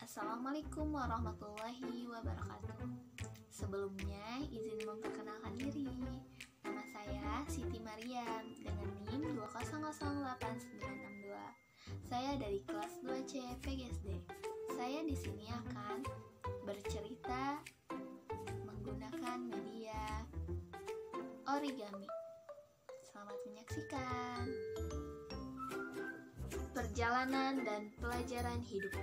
Assalamualaikum warahmatullahi wabarakatuh. Sebelumnya izin memperkenalkan diri. Nama saya Siti Mariam dengan NIM 2008962. Saya dari kelas 2C PGSD. Saya di sini akan bercerita menggunakan media origami. Selamat menyaksikan. Perjalanan dan pelajaran hidup.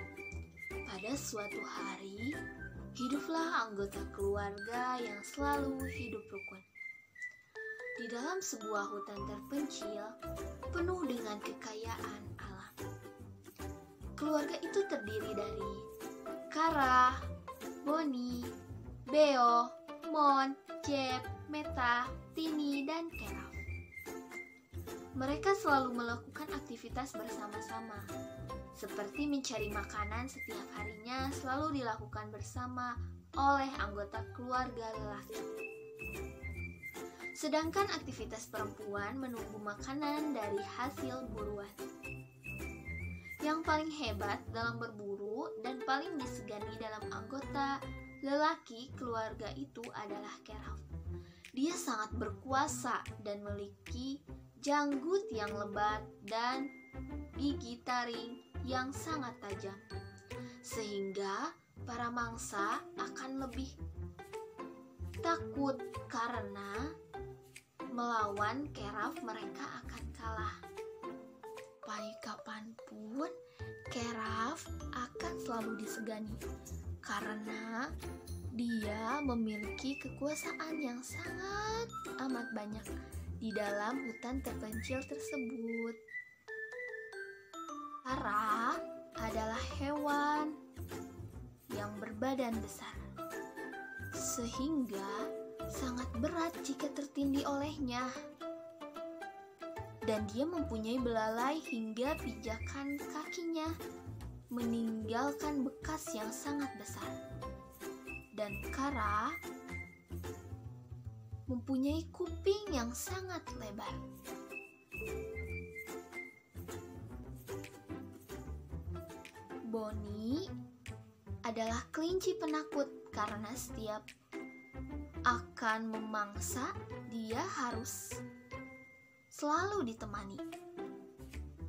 Pada suatu hari, hiduplah anggota keluarga yang selalu hidup rukun. Di dalam sebuah hutan terpencil, penuh dengan kekayaan alam. Keluarga itu terdiri dari Kara, Boni, Beo, Mon, Jeb, Meta, Tini, dan Keraf. Mereka selalu melakukan aktivitas bersama-sama, seperti mencari makanan setiap harinya selalu dilakukan bersama oleh anggota keluarga lelaki. Sedangkan aktivitas perempuan menunggu makanan dari hasil buruan. Yang paling hebat dalam berburu dan paling disegani dalam anggota lelaki keluarga itu adalah Keraf. Dia sangat berkuasa dan memiliki janggut yang lebat dan gigi taring yang sangat tajam, sehingga para mangsa akan lebih takut karena melawan Keraf mereka akan kalah. Baik kapanpun Keraf akan selalu disegani karena dia memiliki kekuasaan yang sangat amat banyak di dalam hutan terpencil tersebut. Kara adalah hewan yang berbadan besar, sehingga sangat berat jika tertindih olehnya. Dan dia mempunyai belalai hingga pijakan kakinya, meninggalkan bekas yang sangat besar. Dan Kara mempunyai kuping yang sangat lebar. Boni adalah kelinci penakut karena setiap akan memangsa dia harus selalu ditemani.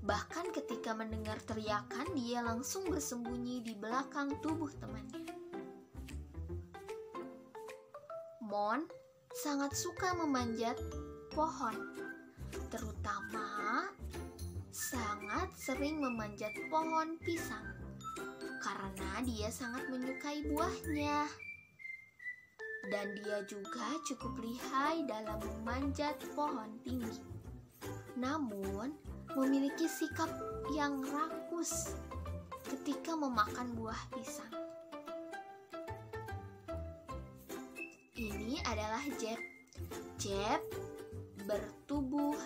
Bahkan ketika mendengar teriakan, dia langsung bersembunyi di belakang tubuh temannya. Mon sangat suka memanjat pohon, terutama sangat sering memanjat pohon pisang karena dia sangat menyukai buahnya. Dan dia juga cukup lihai dalam memanjat pohon tinggi, namun memiliki sikap yang rakus ketika memakan buah pisang. Ini adalah Jeb. Jeb bertubuh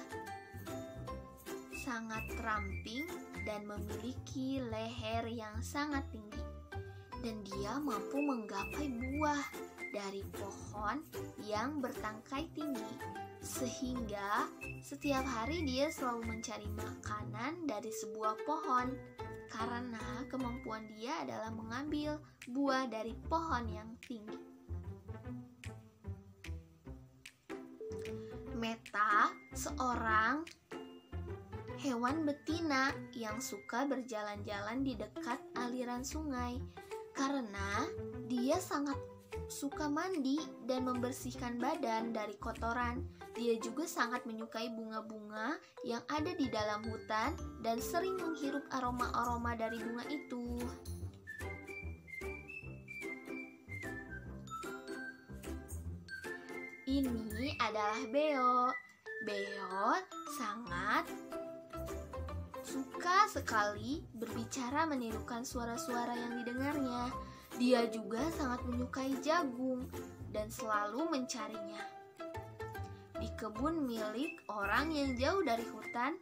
sangat ramping dan memiliki leher yang sangat tinggi. Dan dia mampu menggapai buah dari pohon yang bertangkai tinggi. Sehingga setiap hari dia selalu mencari makanan dari sebuah pohon. Karena kemampuan dia adalah mengambil buah dari pohon yang tinggi. Meta seorang hewan betina yang suka berjalan-jalan di dekat aliran sungai karena dia sangat suka mandi dan membersihkan badan dari kotoran. Dia juga sangat menyukai bunga-bunga yang ada di dalam hutan dan sering menghirup aroma-aroma dari bunga itu. Ini adalah Beo. Beo sangat suka sekali berbicara menirukan suara-suara yang didengarnya. Dia juga sangat menyukai jagung dan selalu mencarinya di kebun milik orang yang jauh dari hutan.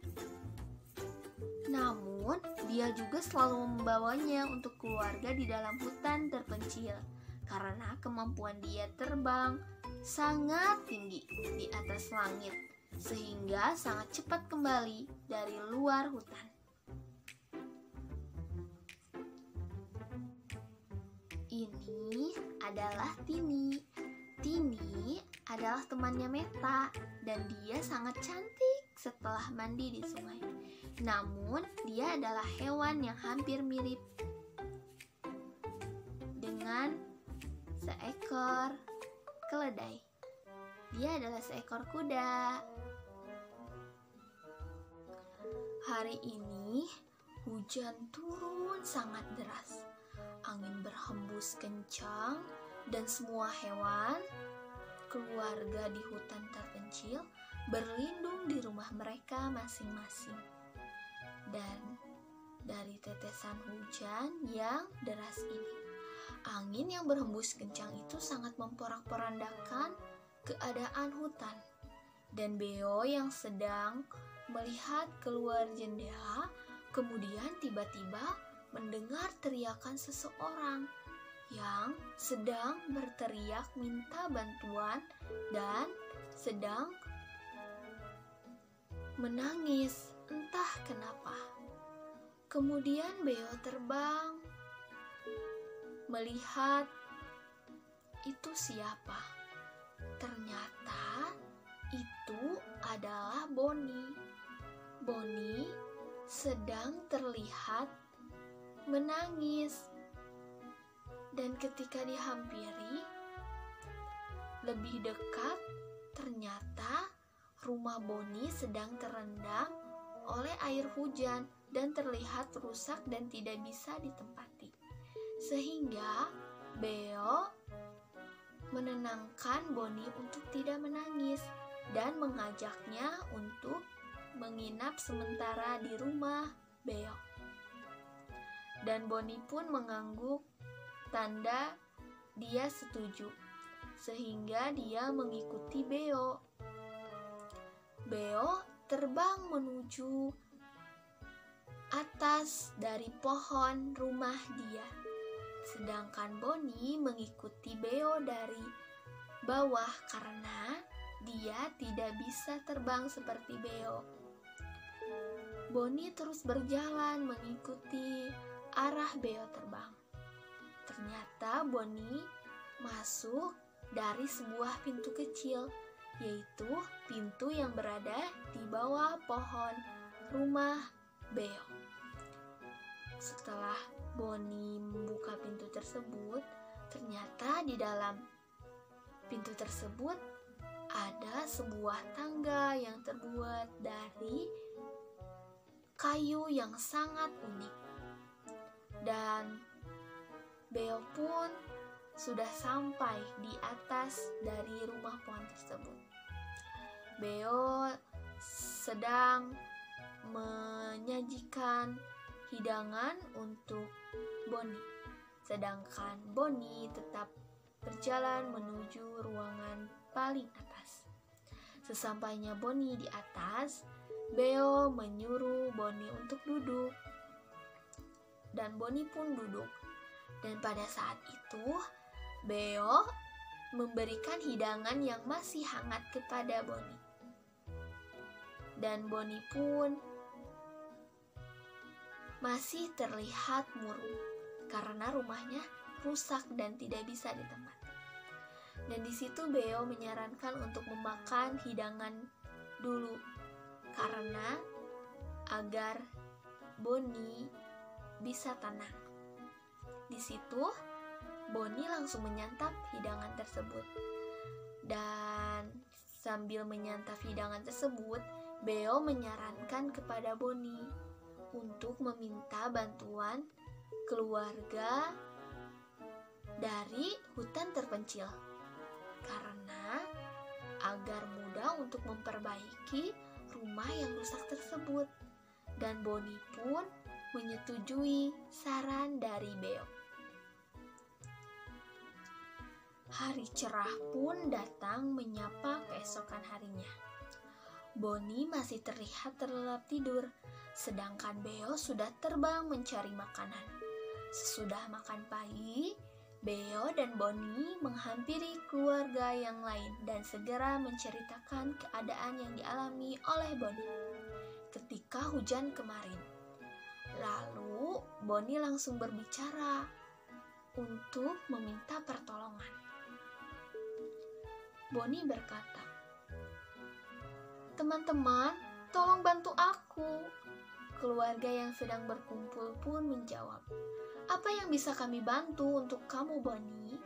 Namun, dia juga selalu membawanya untuk keluarga di dalam hutan terpencil karena kemampuan dia terbang sangat tinggi di atas langit, sehingga sangat cepat kembali dari luar hutan. ini adalah Tini. Tini adalah temannya Meta dan dia sangat cantik setelah mandi di sungai. Namun, dia adalah hewan yang hampir mirip dengan seekor keledai. Dia adalah seekor kuda. Hari ini hujan turun sangat deras. Angin berhembus kencang dan semua hewan keluarga di hutan terpencil berlindung di rumah mereka masing-masing. Dan dari tetesan hujan yang deras ini, angin yang berhembus kencang itu sangat memporak-porandakan keadaan hutan. Dan Beo yang sedang melihat keluar jendela, kemudian tiba-tiba mendengar teriakan seseorang yang sedang berteriak minta bantuan dan sedang menangis entah kenapa. Kemudian Beo terbang melihat itu siapa. Ternyata itu adalah Boni. Boni sedang terlihat menangis. Dan ketika dihampiri lebih dekat, ternyata rumah Boni sedang terendam oleh air hujan dan terlihat rusak dan tidak bisa ditempati. Sehingga Beo menenangkan Boni untuk tidak menangis dan mengajaknya untuk menginap sementara di rumah Beo. Dan Boni pun mengangguk tanda dia setuju, sehingga dia mengikuti Beo. Beo terbang menuju atas dari pohon rumah dia, sedangkan Boni mengikuti Beo dari bawah karena dia tidak bisa terbang seperti Beo. Boni terus berjalan mengikuti arah Beo terbang. Ternyata Boni masuk dari sebuah pintu kecil, yaitu pintu yang berada di bawah pohon rumah Beo. Setelah Boni membuka pintu tersebut, ternyata di dalam pintu tersebut ada sebuah tangga yang terbuat dari kayu yang sangat unik. Dan Beo pun sudah sampai di atas dari rumah pohon tersebut. Beo sedang menyajikan hidangan untuk Boni, sedangkan Boni tetap berjalan menuju ruangan paling atas. Sesampainya Boni di atas, Beo menyuruh Boni untuk duduk. Dan Boni pun duduk. Dan pada saat itu, Beo memberikan hidangan yang masih hangat kepada Boni. Dan Boni pun masih terlihat murung karena rumahnya rusak dan tidak bisa ditempati. Dan di situ Beo menyarankan untuk memakan hidangan dulu karena agar Boni bisa tenang. Di situ Boni langsung menyantap hidangan tersebut. Dan sambil menyantap hidangan tersebut, Beo menyarankan kepada Boni untuk meminta bantuan keluarga dari hutan terpencil karena agar mudah untuk memperbaiki rumah yang rusak tersebut. Dan Boni pun menyetujui saran dari Beo. Hari cerah pun datang menyapa keesokan harinya. Boni masih terlihat terlelap tidur, sedangkan Beo sudah terbang mencari makanan. Sesudah makan pagi, Beo dan Boni menghampiri keluarga yang lain dan segera menceritakan keadaan yang dialami oleh Boni ketika hujan kemarin. Lalu Boni langsung berbicara. untuk meminta pertolongan. Bonnie berkata, "Teman-teman, tolong bantu aku." Keluarga yang sedang berkumpul pun menjawab, "Apa yang bisa kami bantu untuk kamu, Bonnie?"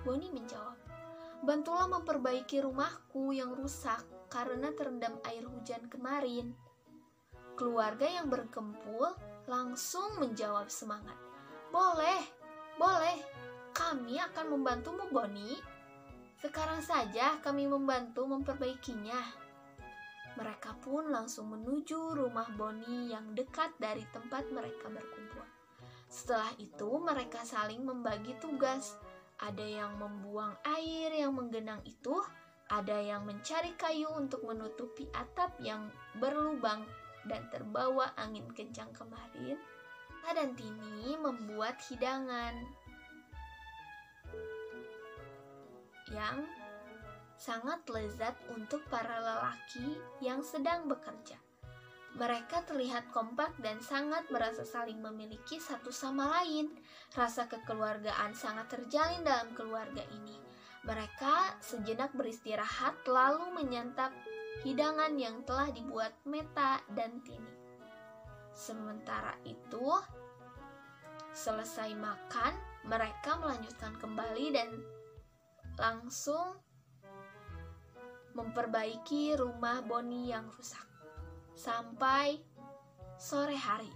Bonnie menjawab, "Bantulah memperbaiki rumahku yang rusak karena terendam air hujan kemarin." Keluarga yang berkumpul langsung menjawab semangat, "Boleh, boleh, kami akan membantumu, Bonnie. Sekarang saja kami membantu memperbaikinya." Mereka pun langsung menuju rumah Bonnie yang dekat dari tempat mereka berkumpul. Setelah itu mereka saling membagi tugas. Ada yang membuang air yang menggenang itu, ada yang mencari kayu untuk menutupi atap yang berlubang dan terbawa angin kencang kemarin. Tata dan Tini membuat hidangan yang sangat lezat untuk para lelaki yang sedang bekerja. Mereka terlihat kompak dan sangat merasa saling memiliki satu sama lain. Rasa kekeluargaan sangat terjalin dalam keluarga ini. Mereka sejenak beristirahat lalu menyantap hidangan yang telah dibuat Meta dan Tini. Sementara itu, selesai makan, mereka melanjutkan kembali dan langsung memperbaiki rumah Bonnie yang rusak sampai sore hari.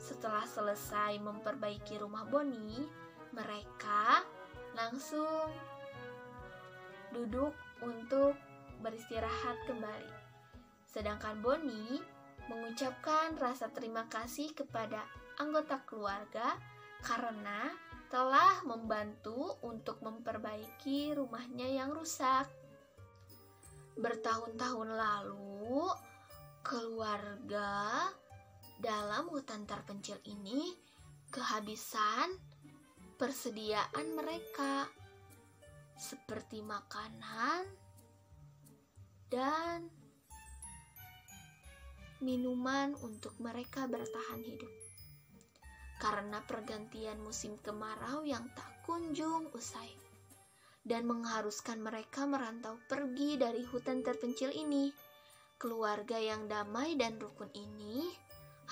Setelah selesai memperbaiki rumah Bonnie, mereka langsung duduk untuk beristirahat kembali. Sedangkan Bonnie mengucapkan rasa terima kasih kepada anggota keluarga karena telah membantu untuk memperbaiki rumahnya yang rusak. Bertahun-tahun lalu, keluarga dalam hutan terpencil ini kehabisan persediaan mereka seperti makanan dan minuman untuk mereka bertahan hidup karena pergantian musim kemarau yang tak kunjung usai dan mengharuskan mereka merantau pergi dari hutan terpencil ini. Keluarga yang damai dan rukun ini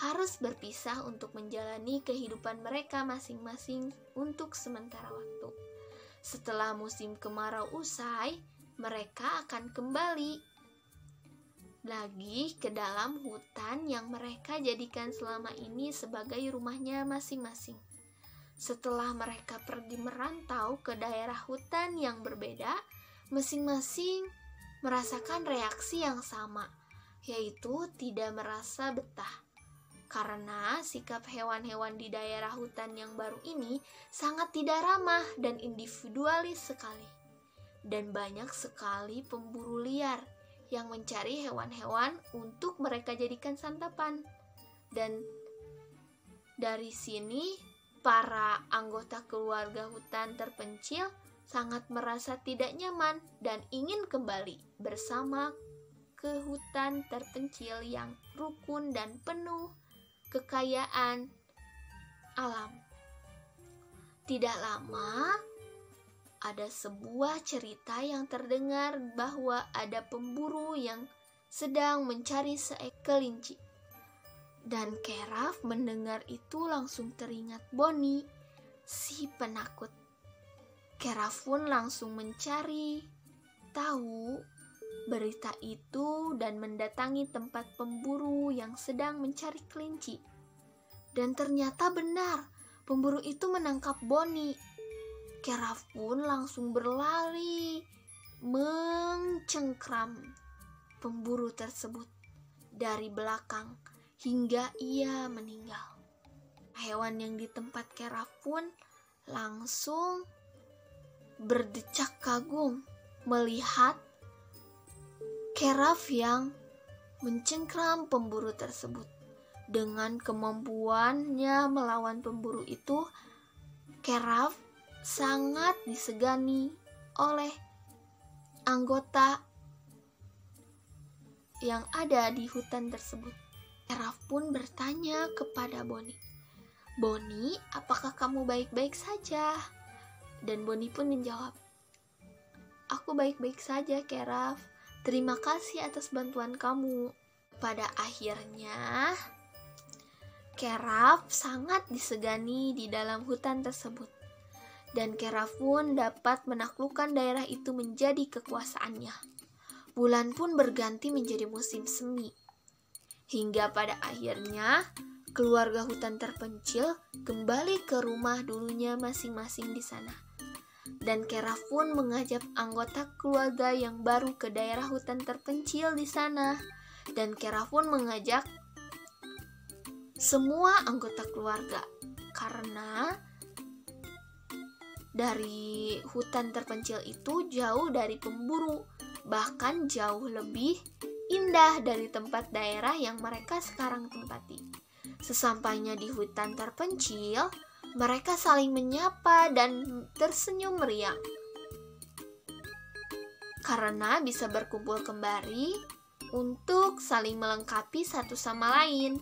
harus berpisah untuk menjalani kehidupan mereka masing-masing untuk sementara waktu. Setelah musim kemarau usai, mereka akan kembali lagi ke dalam hutan yang mereka jadikan selama ini sebagai rumahnya masing-masing. Setelah mereka pergi merantau ke daerah hutan yang berbeda, masing-masing merasakan reaksi yang sama, yaitu tidak merasa betah. Karena sikap hewan-hewan di daerah hutan yang baru ini sangat tidak ramah dan individualis sekali. Dan banyak sekali pemburu liar yang mencari hewan-hewan untuk mereka jadikan santapan. Dan dari sini, para anggota keluarga hutan terpencil sangat merasa tidak nyaman dan ingin kembali bersama ke hutan terpencil yang rukun dan penuh kekayaan alam. Tidak lama, ada sebuah cerita yang terdengar bahwa ada pemburu yang sedang mencari seekor kelinci. Dan Keraf mendengar itu langsung teringat Bonnie, si penakut. Keraf pun langsung mencari tahu berita itu dan mendatangi tempat pemburu yang sedang mencari kelinci. Dan ternyata benar, pemburu itu menangkap Bonnie. Keraf pun langsung berlari mencengkram pemburu tersebut dari belakang hingga ia meninggal. Hewan yang di tempat Keraf pun langsung berdecak kagum melihat Keraf yang mencengkram pemburu tersebut. Dengan kemampuannya melawan pemburu itu, Keraf sangat disegani oleh anggota yang ada di hutan tersebut. Keraf pun bertanya kepada Bonnie, "Boni, apakah kamu baik-baik saja?" Dan Boni pun menjawab, "Aku baik-baik saja, Keraf. Terima kasih atas bantuan kamu." Pada akhirnya, Keraf sangat disegani di dalam hutan tersebut. Dan Keraf pun dapat menaklukkan daerah itu menjadi kekuasaannya. Bulan pun berganti menjadi musim semi. Hingga pada akhirnya, keluarga hutan terpencil kembali ke rumah dulunya masing-masing di sana. Dan Keraf pun mengajak anggota keluarga yang baru ke daerah hutan terpencil di sana. Dan Keraf pun mengajak semua anggota keluarga, karena dari hutan terpencil itu jauh dari pemburu, bahkan jauh lebih indah dari tempat daerah yang mereka sekarang tempati. Sesampainya di hutan terpencil, mereka saling menyapa dan tersenyum meriang karena bisa berkumpul kembali untuk saling melengkapi satu sama lain,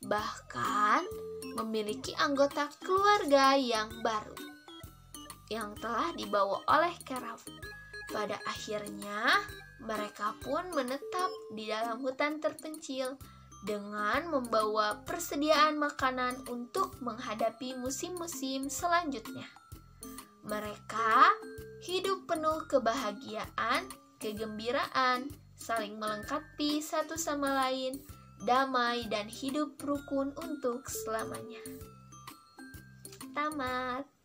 bahkan memiliki anggota keluarga yang baru yang telah dibawa oleh Keraf. Pada akhirnya, mereka pun menetap di dalam hutan terpencil dengan membawa persediaan makanan untuk menghadapi musim-musim selanjutnya. Mereka hidup penuh kebahagiaan, kegembiraan, saling melengkapi satu sama lain, damai dan hidup rukun untuk selamanya. Tamat.